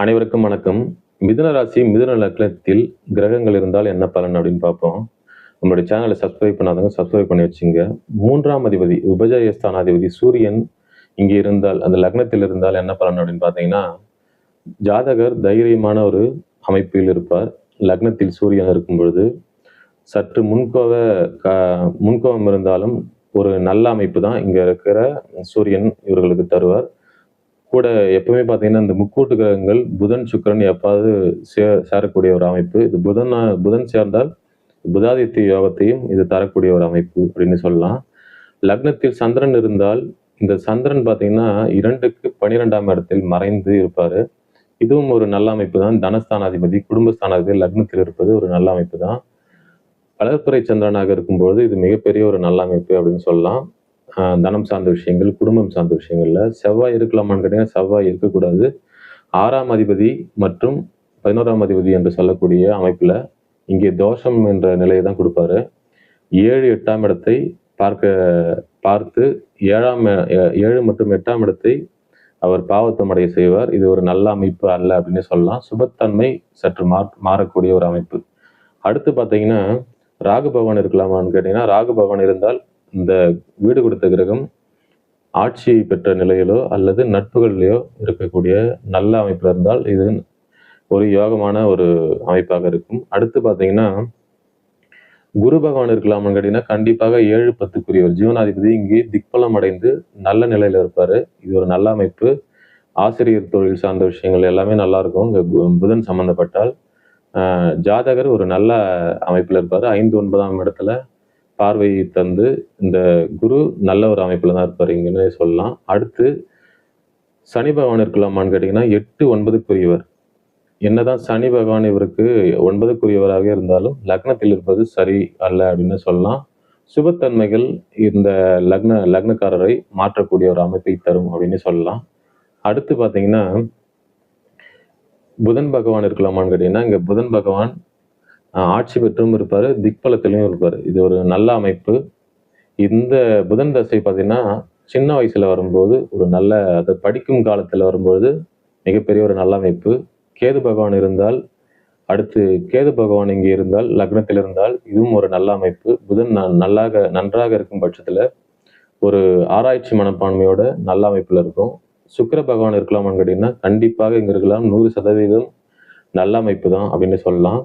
அனைவருக்கும் வணக்கம். மிதுன ராசி, மிதுன லக்னத்தில் கிரகங்கள் இருந்தால் என்ன பலன் அப்படின்னு பார்ப்போம். நம்மளுடைய சேனலை சப்ஸ்கிரைப் பண்ணாதவங்க சப்ஸ்கிரைப் பண்ணி வச்சுங்க. 3ஆம் அதிபதி, உபஜயஸ்தானாதிபதி சூரியன் இங்கே இருந்தால், அந்த லக்னத்தில் இருந்தால் என்ன பலன் அப்படின்னு பார்த்தீங்கன்னா, ஜாதகர் தைரியமான ஒரு அமைப்பில் இருப்பார். லக்னத்தில் சூரியன் இருக்கும் பொழுது சற்று க முன்கோபம் இருந்தாலும் ஒரு நல்ல அமைப்பு தான் இங்க இருக்கிற சூரியன் இவர்களுக்கு தருவார். கூட எப்பவுமே பார்த்தீங்கன்னா, இந்த முக்கூட்டு கிரகங்கள் புதன், சுக்கிரன் எப்பாவது சேரக்கூடிய ஒரு அமைப்பு. இது புதன் சேர்ந்தால் புதாதித்ய யோகத்தையும் இது தரக்கூடிய ஒரு அமைப்பு அப்படின்னு சொல்லலாம். லக்னத்தில் சந்திரன் இருந்தால், இந்த சந்திரன் பார்த்தீங்கன்னா 2க்கு 12ஆம் இடத்தில் மறைந்து இருப்பாரு. இதுவும் ஒரு நல்ல அமைப்பு தான். தனஸ்தானாதிபதி, குடும்பஸ்தானாதிபதி லக்னத்தில் இருப்பது ஒரு நல்ல அமைப்பு தான். வளர்பிறை சந்திரனாக இருக்கும்போது இது மிகப்பெரிய ஒரு நல்ல அமைப்பு அப்படின்னு சொல்லலாம். தனம் சார்ந்த விஷயங்கள், குடும்பம் சார்ந்த விஷயங்கள்ல. செவ்வாய் இருக்கலாமான்னு கேட்டீங்கன்னா, செவ்வாய் இருக்கக்கூடாது. 6ஆம் அதிபதி மற்றும் 11ஆம் அதிபதி என்று சொல்லக்கூடிய அமைப்புல இங்கே தோஷம் என்ற நிலையை தான் கொடுப்பாரு. 7, 8ஆம் இடத்தை பார்த்து 7 மற்றும் 8ஆம் இடத்தை அவர் பாவத்துவம் அடைய செய்வார். இது ஒரு நல்ல அமைப்பு அல்ல அப்படின்னு சொல்லலாம். சுபத்தன்மை சற்று மாறக்கூடிய ஒரு அமைப்பு. அடுத்து பார்த்தீங்கன்னா, ராகு பகவான் இருக்கலாமான்னு கேட்டீங்கன்னா, ராகு பகவான் இருந்தால் இந்த வீடு கொடுத்த கிரகம் ஆட்சி பெற்ற நிலையிலோ அல்லது நட்புகளிலோ இருக்கக்கூடிய நல்ல அமைப்பில் இருந்தால் இது ஒரு யோகமான ஒரு அமைப்பாக இருக்கும். அடுத்து பார்த்தீங்கன்னா, குரு பகவான் இருக்கலாமான்னு கேட்டீங்கன்னா, கண்டிப்பாக 7, 10க்குரியவர் ஜீவனாதிபதி இங்கே திக்பலம் அடைந்து நல்ல நிலையில இருப்பாரு. இது ஒரு நல்ல அமைப்பு. ஆசிரியர் தொழில் சார்ந்த விஷயங்கள் எல்லாமே நல்லா இருக்கும். இங்க புதன் சம்பந்தப்பட்டால் ஜாதகர் ஒரு நல்ல அமைப்பில் இருப்பார். 5, 9ஆம் இடத்துல பார்வை தந்து இந்த குரு நல்ல ஒரு அமைப்பில் தான் இருப்பார் இங்கன்னு சொல்லலாம். அடுத்து சனி பகவான் இருக்கலாமான்னு கேட்டிங்கன்னா, 8, 9க்குரியவர். என்னதான் சனி பகவான் இவருக்கு 9க்குரியவராக இருந்தாலும் லக்னத்தில் இருப்பது சரி அல்ல அப்படின்னு சொல்லலாம். சுபத்தன்மைகள் இந்த லக்னக்காரரை மாற்றக்கூடிய ஒரு அமைப்பை தரும் அப்படின்னு சொல்லலாம். அடுத்து பார்த்தீங்கன்னா, புதன் பகவான் இருக்கலாமான்னு கேட்டீங்கன்னா, இங்க புதன் பகவான் ஆட்சி பெற்றும் இருப்பாரு, திக்பலத்திலையும் இருப்பாரு. இது ஒரு நல்ல அமைப்பு. இந்த புதன் தசை பார்த்தீங்கன்னா, சின்ன வயசுல வரும்போது ஒரு நல்ல அதை படிக்கும் காலத்துல வரும்போது மிகப்பெரிய ஒரு நல்ல அமைப்பு. கேது பகவான் இருந்தால், அடுத்து கேது பகவான் இங்கே இருந்தால், லக்னத்தில் இருந்தால் இதுவும் ஒரு நல்ல அமைப்பு. புதன் நன்றாக இருக்கும் பட்சத்துல ஒரு ஆராய்ச்சி மனப்பான்மையோட நல்ல அமைப்புல இருக்கும். சுக்கிர பகவான் இருக்கலாமான்னு கேட்டீங்கன்னா, கண்டிப்பாக இங்க இருக்கலாம். 100% நல்ல அமைப்பு தான் அப்படின்னு சொல்லலாம்.